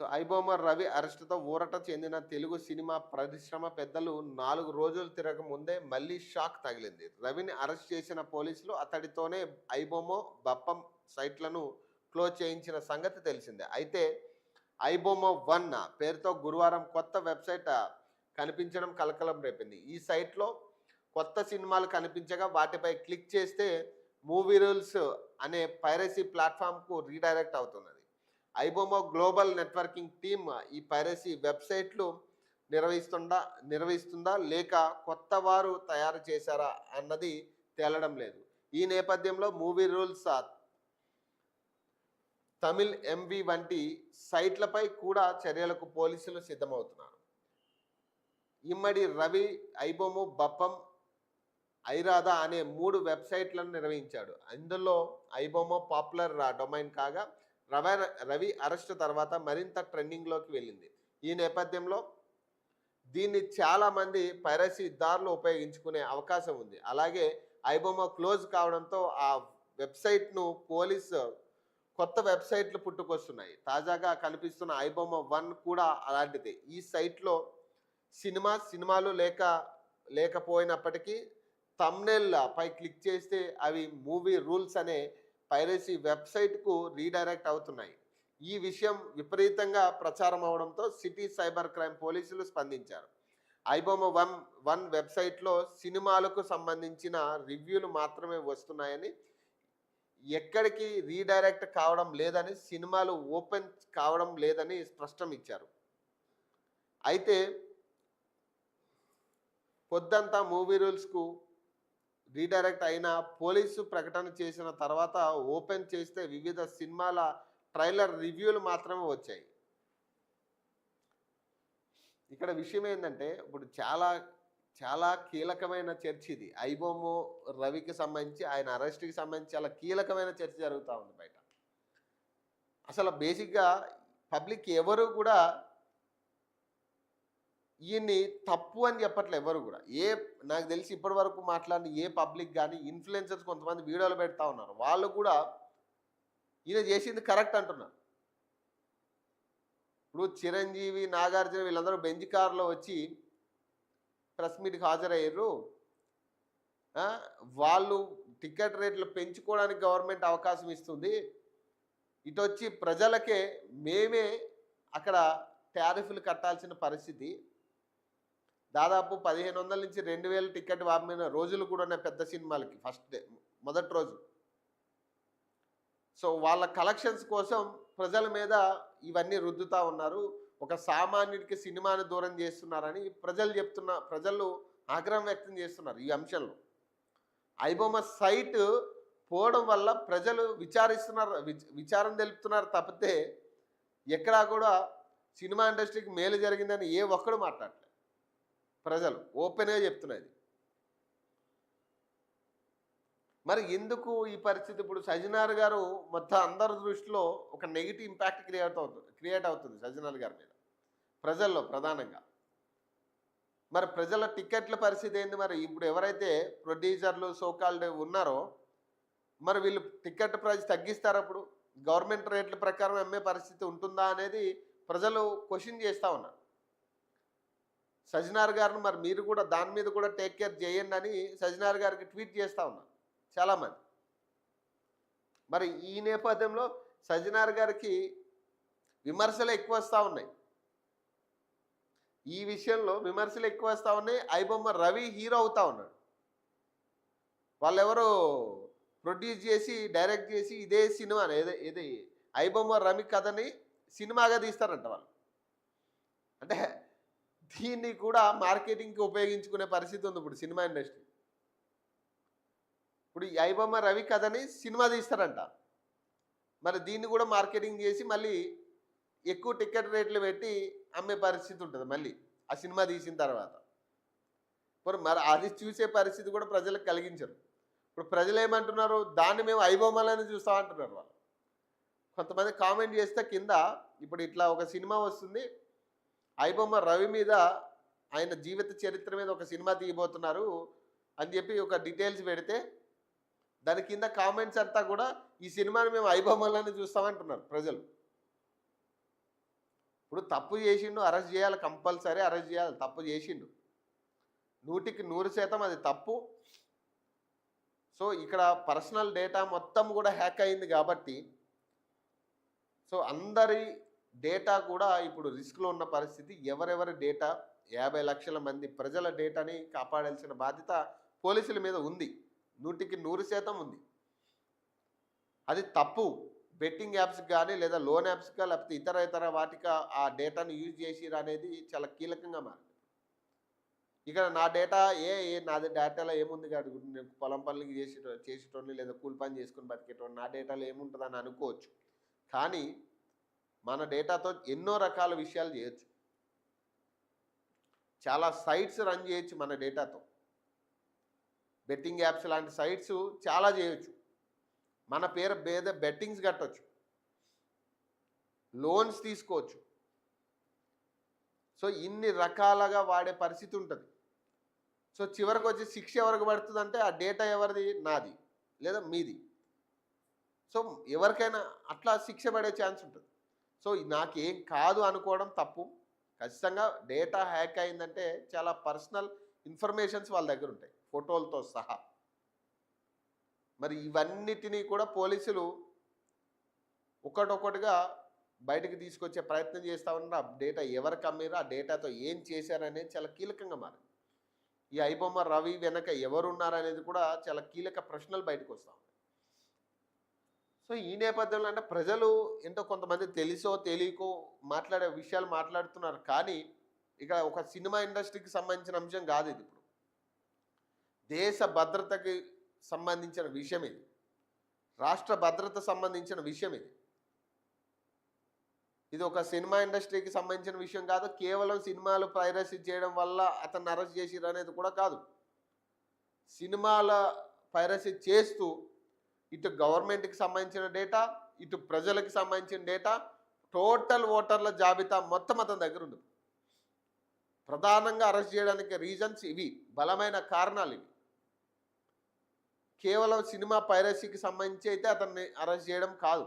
So 'iBomma' Ravi అరెస్ట్‌తో ఊరట చెందిన Telugu cinema పరిశ్రమ పెద్దలు 4 రోజులు తిరగకముందే మళ్ళీ షాక్ తగిలింది. రవిని అరెస్ట్ చేసిన పోలీసులు అతడితోనే 'ఐబొమ్మ', 'బప్పం' సైట్లను క్లోజ్ చేయించిన సంగతి తెలిసిందే. అయితే 'ఐబొమ్మ 1' పేరుతో గురువారం కొత్త వెబ్‌సైట్ కనిపించడం కలకలం రేపింది. ఈ సైట్‌లో కొత్త సినిమాలు కనిపించగా వాటిపై క్లిక్ చేస్తే మూవీ రూల్స్ అనే పైరసీ ప్లాట్‌ఫామ్‌కు రీడైరెక్ట్ అవుతున్నది. ఐబొమ్మ గ్లోబల్ నెట్వర్కింగ్ టీమ్ ఈ పైరసీ వెబ్‌సైట్‌లు నిర్వహిస్తుందా లేక కొత్త వారు తయారు చేశారా అన్నది తేలడం లేదు. ఈ నేపథ్యంలో మూవీ రూల్స్, తమిళ్ ఎంవీ వంటి సైట్లపై కూడా చర్యలకు పోలీసులు సిద్ధమవుతున్నారు. ఇమ్మడి రవి 'ఐబొమ్మ', 'బప్పం', 'ఐరాధ' అనే 3 వెబ్‌సైట్‌లను నిర్వహించాడు. ఇందులో 'ఐబొమ్మ' పాపులర్ డొమైన్ కాగా రవి అరెస్టు తర్వాత మరింత ట్రెండింగ్‌లోకి వెళ్ళింది. ఈ నేపథ్యంలో దీన్ని చాలామంది పైరసీదారులు ఉపయోగించుకునే అవకాశం ఉంది. అలాగే 'ఐబొమ్మ' క్లోజ్ కావడంతో ఆ వెబ్‌సైట్‌ను కొత్త వెబ్‌సైట్‌లు పుట్టుకొస్తున్నాయి. తాజాగా కనిపిస్తున్న 'ఐబొమ్మ 1' కూడా అలాంటిదే. ఈ సైట్‌లో సినిమాలు లేకపోయినప్పటికీ థంబ్‌నెయిల్ పై క్లిక్ చేస్తే అవి మూవీ రూల్స్ అనే పైరసీ వెబ్‌సైట్‌కు రీడైరెక్ట్ అవుతున్నాయి. ఈ విషయం విపరీతంగా ప్రచారం అవడంతో సిటీ సైబర్ క్రైమ్ పోలీసులు స్పందించారు. 'ఐబొమ్మ 1' వెబ్‌సైట్‌లో సినిమాలకు సంబంధించిన రివ్యూలు మాత్రమే వస్తున్నాయని, ఎక్కడికి రీడైరెక్ట్ కావడం లేదని, సినిమాలు ఓపెన్ కావడం లేదని స్పష్టం ఇచ్చారు. అయితే పొద్దంతా మూవీ రూల్స్‌కు రీడైరెక్ట్ అయిన పోలీసు ప్రకటన చేసిన తర్వాత ఓపెన్ చేస్తే వివిధ సినిమాల ట్రైలర్ రివ్యూలు మాత్రమే వచ్చాయి. ఇక్కడ విషయం ఏందంటే ఇప్పుడు చాలా చాలా కీలకమైన చర్చ ఇది. 'ఐబొమ్మ' రవికి సంబంధించి ఆయన అరెస్ట్‌కి సంబంధించి చాలా కీలకమైన చర్చ జరుగుతా ఉంది బయట. అసలు బేసిక్‌గా పబ్లిక్ ఎవరు కూడా ఈయన్ని తప్పు అని చెప్పట్లే ఎవరు కూడా. నాకు తెలిసి ఇప్పటి వరకు మాట్లాడిన ఏ పబ్లిక్ గాని, ఇన్‌ఫ్లుయెన్సర్స్ కొంతమంది వీడియోలు పెడతా ఉన్నారు. వాళ్ళు కూడా ఈయన చేసింది కరెక్ట్ అంటున్నారు. ఇప్పుడు చిరంజీవి, నాగార్జున వీళ్ళందరూ బెంజ్ కార్‌లో వచ్చి ప్రెస్ మీట్‌కి హాజరయ్యిర్రు. ఆ! వాళ్ళు టికెట్ రేట్లు పెంచుకోవడానికి గవర్నమెంట్ అవకాశం ఇస్తుంది. ఇటొచ్చి ప్రజలకే మేమే అక్కడ టారిఫ్‌లు కట్టాల్సిన పరిస్థితి. దాదాపు 1500 నుంచి 2000 టికెట్ అమ్మిన రోజులు కూడా ఉన్నాయి పెద్ద సినిమాలకి ఫస్ట్ డే మొదటి రోజు. సో వాళ్ళ కలెక్షన్స్ కోసం ప్రజల మీద ఇవన్నీ రుద్దుతా ఉన్నారు. ఒక సామాన్యుడికి సినిమాని దూరం చేస్తున్నారని ప్రజలు ఆగ్రహం వ్యక్తం చేస్తున్నారు ఈ అంశంలో. 'ఐబొమ్మ' సైట్ పోవడం వల్ల ప్రజలు విచారం తెలుపుతున్నారు తప్పితే ఎక్కడా కూడా సినిమా ఇండస్ట్రీకి మేలు జరిగిందని ఏ ఒక్కడు మాట్లాడట్లేదు. ప్రజలు ఓపెన్‌గా చెప్తున్నది. మరి ఎందుకు ఈ పరిస్థితి? ఇప్పుడు సజ్జనార్ గారు మొత్తం అందరి దృష్టిలో ఒక నెగెటివ్ ఇంపాక్ట్ క్రియేట్ అవుతుంది సజ్జనార్ గారి మీద ప్రజల్లో ప్రధానంగా. మరి ప్రజల టికెట్ల పరిస్థితి ఏంది? మరి ఇప్పుడు ఎవరైతే ప్రొడ్యూసర్లు సోకాల్డ్ ఉన్నారో మరి వీళ్ళు టికెట్ ప్రైస్ తగ్గిస్తారు అప్పుడు గవర్నమెంట్ రేట్ల ప్రకారం అమ్మే పరిస్థితి ఉంటుందా అనేది ప్రజలు క్వశ్చన్ చేస్తూ ఉన్నారు. సజ్జనార్ గారిని మరి మీరు కూడా దాని మీద కూడా టేక్ కేర్ చేయండి అని సజ్జనార్ గారికి ట్వీట్ చేస్తూ ఉన్నారు చాలామంది. మరి ఈ నేపథ్యంలో సజ్జనార్ గారికి విమర్శలు ఎక్కువ వస్తూ ఉన్నాయి. ఈ విషయంలో విమర్శలు ఎక్కువ వస్తూ ఉన్నాయి. 'ఐబొమ్మ' రవి హీరో అవుతా ఉన్నాడు. వాళ్ళెవరో ప్రొడ్యూస్ చేసి డైరెక్ట్ చేసి ఇదే సినిమాని ఇది 'ఐబొమ్మ' రవి కథని సినిమాగా తీస్తారంట వాళ్ళు. అంటే దీన్ని కూడా మార్కెటింగ్‌కి ఉపయోగించుకునే పరిస్థితి ఉంది ఇప్పుడు సినిమా ఇండస్ట్రీ. ఇప్పుడు ఈ 'ఐబొమ్మ' రవి కథని సినిమా తీస్తారంట. మరి దీన్ని కూడా మార్కెటింగ్ చేసి మళ్ళీ ఎక్కువ టికెట్ రేట్లు పెట్టి అమ్మే పరిస్థితి ఉంటుంది మళ్ళీ ఆ సినిమా తీసిన తర్వాత. మరి అది చూసే పరిస్థితి కూడా ప్రజలకు కలిగించరు. ఇప్పుడు ప్రజలు ఏమంటున్నారు? దాన్ని మేము 'ఐబొమ్మ'లని చూస్తాం అంటున్నారు వాళ్ళు. కొంతమంది కామెంట్ చేస్తే కింద ఇప్పుడు ఇట్లా ఒక సినిమా వస్తుంది, 'ఐబొమ్మ' రవి మీద ఆయన జీవిత చరిత్ర మీద ఒక సినిమా తీయబోతున్నారు అని చెప్పి ఒక డీటెయిల్స్ పెడితే దాని కింద కామెంట్స్ అంతా కూడా ఈ సినిమాని మేము 'ఐబొమ్మ'లని చూస్తామంటున్నారు ప్రజలు. ఇప్పుడు తప్పు చేసిండు, అరెస్ట్ చేయాలి, కంపల్సరీ అరెస్ట్ చేయాలి. తప్పు చేసిండు, 100% అది తప్పు. సో ఇక్కడ పర్సనల్ డేటా మొత్తం కూడా హ్యాక్ అయింది కాబట్టి, సో అందరి డేటా కూడా ఇప్పుడు రిస్క్లో ఉన్న పరిస్థితి. ఎవరెవరి డేటా, 50 లక్షల మంది ప్రజల డేటాని కాపాడాల్సిన బాధ్యత పోలీసుల మీద ఉంది, 100% ఉంది. అది తప్పు. బెట్టింగ్ యాప్స్ కానీ లేదా లోన్ యాప్స్గా లేకపోతే ఇతర వాటికి ఆ డేటాను యూజ్ చేసిరు అనేది చాలా కీలకంగా మారింది. ఇక్కడ నా డేటా నాది డేటాలో ఏముంది కాదు, నేను పొలం పనులకి చేసేటోని లేదా కూలి పని చేసుకుని బతికేటోని, నా డేటాలో ఏముంటుందని అనుకోవచ్చు. కానీ మన డేటాతో ఎన్నో రకాల విషయాలు చేయొచ్చు. చాలా సైట్స్ రన్ చేయొచ్చు మన డేటాతో. బెట్టింగ్ యాప్స్ లాంటి సైట్స్ చాలా చేయొచ్చు. మన పేరు బెట్టింగ్స్ కట్టవచ్చు, లోన్స్ తీసుకోవచ్చు. సో ఇన్ని రకాలుగా వాడే పరిస్థితి ఉంటుంది. సో చివరికి వచ్చి శిక్ష ఎవరికి పడుతుందంటే ఆ డేటా ఎవరిది, నాది లేదా మీది. సో ఎవరికైనా అట్లా శిక్ష పడే ఛాన్స్ ఉంటుంది. సో నాకేం కాదు అనుకోవడం తప్పు. ఖచ్చితంగా డేటా హ్యాక్ అయిందంటే చాలా పర్సనల్ ఇన్ఫర్మేషన్స్ వాళ్ళ దగ్గర ఉంటాయి, ఫోటోలతో సహా. మరి ఇవన్నిటినీ కూడా పోలీసులు ఒకటొకటిగా బయటకు తీసుకొచ్చే ప్రయత్నం చేస్తూ ఉన్నారు. ఆ డేటా ఎవరికి అమ్మారు, ఆ డేటాతో ఏం చేశారనేది చాలా కీలకంగా మారింది. ఈ ఐబొమ్మ రవి వెనక ఎవరున్నారనేది కూడా చాలా కీలక ప్రశ్నలు బయటకు వస్తూ ఉన్నాయి. సో ఈ నేపథ్యంలో అంటే ప్రజలు ఎంతో కొంతమంది తెలిసో తెలియకో మాట్లాడే విషయాలు మాట్లాడుతున్నారు. కానీ ఇక ఒక సినిమా ఇండస్ట్రీకి సంబంధించిన అంశం కాదు ఇది. ఇప్పుడు దేశ భద్రతకి సంబంధించిన విషయం ఇది, రాష్ట్ర భద్రత సంబంధించిన విషయం ఇది. ఇది ఒక సినిమా ఇండస్ట్రీకి సంబంధించిన విషయం కాదు. కేవలం సినిమాలు పైరసీ చేయడం వల్ల అతన్ని అరెస్ట్ చేసిరు అనేది కూడా కాదు. సినిమాల పైరసీ చేస్తూ ఇటు గవర్నమెంట్కి సంబంధించిన డేటా, ఇటు ప్రజలకు సంబంధించిన డేటా, టోటల్ ఓటర్ల జాబితా మొత్తం అతని దగ్గర ఉంది. ప్రధానంగా అరెస్ట్ చేయడానికి రీజన్స్ ఇవి, బలమైన కారణాలు ఇవి. కేవలం సినిమా పైరసీకి సంబంధించి అయితే అతన్ని అరెస్ట్ చేయడం కాదు.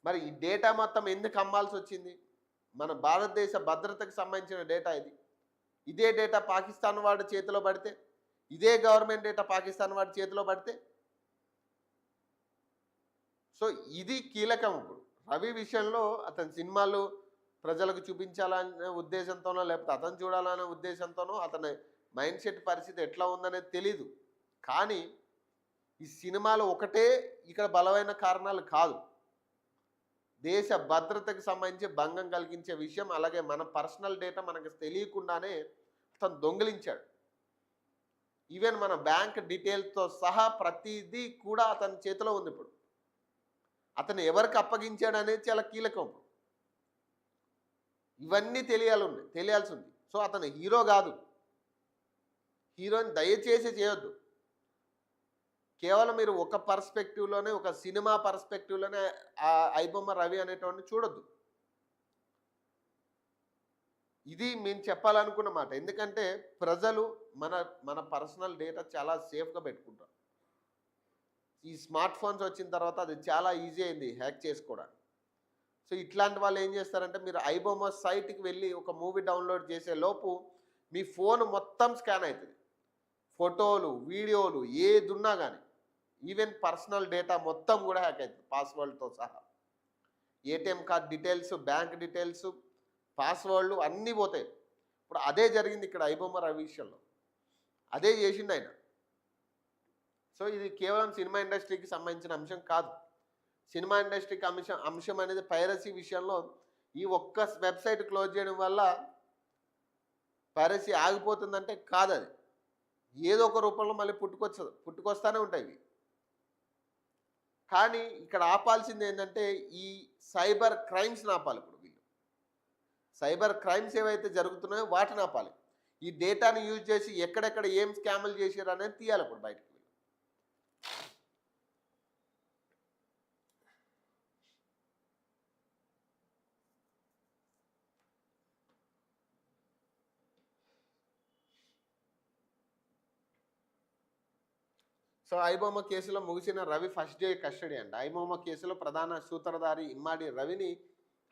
మరి ఈ డేటా మొత్తం ఎందుకు అమ్మాల్సి వచ్చింది? మన భారతదేశ భద్రతకు సంబంధించిన డేటా ఇది. ఇదే డేటా పాకిస్తాన్ వాడి చేతిలో పడితే, ఇదే గవర్నమెంట్ డేటా పాకిస్తాన్ వాడి చేతిలో పడితే, సో ఇది కీలకం. ఇప్పుడు రవి విషయంలో అతని సినిమాలు ప్రజలకు చూపించాలనే ఉద్దేశంతోనో లేకపోతే అతను చూడాలనే ఉద్దేశంతోనో అతని మైండ్ సెట్ పరిస్థితి ఎట్లా ఉందనేది తెలీదు. కానీ ఈ సినిమాలు ఒకటే ఇక్కడ బలమైన కారణాలు కాదు. దేశ భద్రతకు సంబంధించి భంగం కలిగించే విషయం, అలాగే మన పర్సనల్ డేటా మనకు తెలియకుండానే అతను దొంగిలించాడు. ఈవెన్ మన బ్యాంక్ డీటెయిల్స్తో సహా ప్రతిదీ కూడా అతని చేతిలో ఉంది. ఇప్పుడు అతను ఎవరికి అప్పగించాడు అనేది చాలా కీలకం. ఇవన్నీ తెలియాల్సి ఉంది. సో అతను హీరో కాదు, హీరోని దయచేసి చేయొద్దు. కేవలం మీరు ఒక పర్స్పెక్టివ్లోనే, ఒక సినిమా పర్స్పెక్టివ్లోనే ఆ ఐబొమ్మ రవి అనేటువంటి చూడొద్దు. ఇది మేము చెప్పాలనుకున్న మాట. ఎందుకంటే ప్రజలు మన పర్సనల్ డేటా చాలా సేఫ్గా పెట్టుకుంటారు. ఈ స్మార్ట్ ఫోన్స్ వచ్చిన తర్వాత అది చాలా ఈజీ అయింది హ్యాక్ చేసుకోవడానికి. సో ఇట్లాంటి వాళ్ళు ఏం చేస్తారంటే, మీరు ఐబొమ్మ సైట్కి వెళ్ళి ఒక మూవీ డౌన్లోడ్ చేసే లోపు మీ ఫోన్ మొత్తం స్కాన్ అవుతుంది. ఫోటోలు, వీడియోలు ఏది ఉన్నా కానీ, ఈవెన్ పర్సనల్ డేటా మొత్తం కూడా హ్యాక్ అవుతుంది, పాస్వర్డ్తో సహా. ATM card details, bank details, పాస్వర్డ్లు అన్నీ పోతాయి. ఇప్పుడు అదే జరిగింది ఇక్కడ ఐబొమ్మ రవి విషయంలో. అదే చేసిండు ఆయన. సో ఇది కేవలం సినిమా ఇండస్ట్రీకి సంబంధించిన అంశం కాదు. సినిమా ఇండస్ట్రీకి అంశం అనేది పైరసీ విషయంలో ఈ ఒక్క వెబ్సైట్ క్లోజ్ చేయడం వల్ల పైరసీ ఆగిపోతుందంటే కాదు. అది ఏదో ఒక రూపంలో మళ్ళీ పుట్టుకొస్తానే ఉంటాయి ఇవి. కానీ ఇక్కడ ఆపాల్సింది ఏంటంటే ఈ సైబర్ క్రైమ్స్ని ఆపాలి. ఇప్పుడు వీళ్ళు సైబర్ క్రైమ్స్ ఏవైతే జరుగుతున్నాయో వాటిని ఆపాలి. ఈ డేటాని యూజ్ చేసి ఎక్కడెక్కడ ఏం స్కామ్లు చేశారు అనేది తీయాలి ఇప్పుడు బయటకు. సో ఐబొమ్మ కేసులో ముగిసిన రవి ఫస్ట్ డే కస్టడీ అండి. ఐబొమ్మ కేసులో ప్రధాన సూత్రధారి ఇమ్మాడి రవిని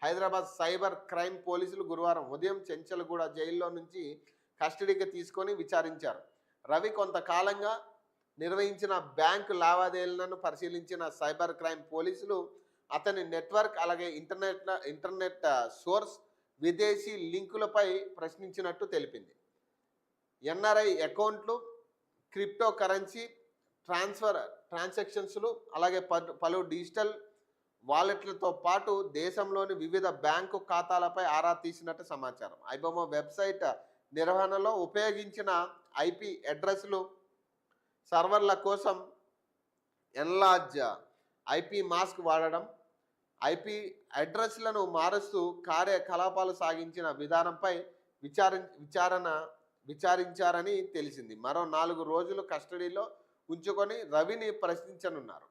హైదరాబాద్ సైబర్ క్రైమ్ పోలీసులు గురువారం ఉదయం చెంచల్గూడ జైల్లో నుంచి కస్టడీకి తీసుకొని విచారించారు. రవి కొంతకాలంగా నిర్వహించిన బ్యాంకు లావాదేవీలను పరిశీలించిన సైబర్ క్రైమ్ పోలీసులు అతని నెట్వర్క్ అలాగే ఇంటర్నెట్ సోర్స్ విదేశీ లింకులపై ప్రశ్నించినట్టు తెలిపింది. ఎన్ఆర్ఐ అకౌంట్లు, క్రిప్టో కరెన్సీ ట్రాన్సాక్షన్స్లు అలాగే పలు డిజిటల్ వాలెట్లతో పాటు దేశంలోని వివిధ బ్యాంకు ఖాతాలపై ఆరా తీసినట్టు సమాచారం. ఐబొమ్మ వెబ్సైట్ నిర్వహణలో ఉపయోగించిన ఐపీ అడ్రస్లు, సర్వర్ల కోసం ఎన్లార్జ్ ఐపీ మాస్క్ వాడడం, ఐపీ అడ్రస్లను మారుస్తూ కార్యకలాపాలు సాగించిన విధానంపై విచారించారని తెలిసింది. మరో 4 రోజులు కస్టడీలో ఉంచుకొని రవిని ప్రశ్నించనున్నారు.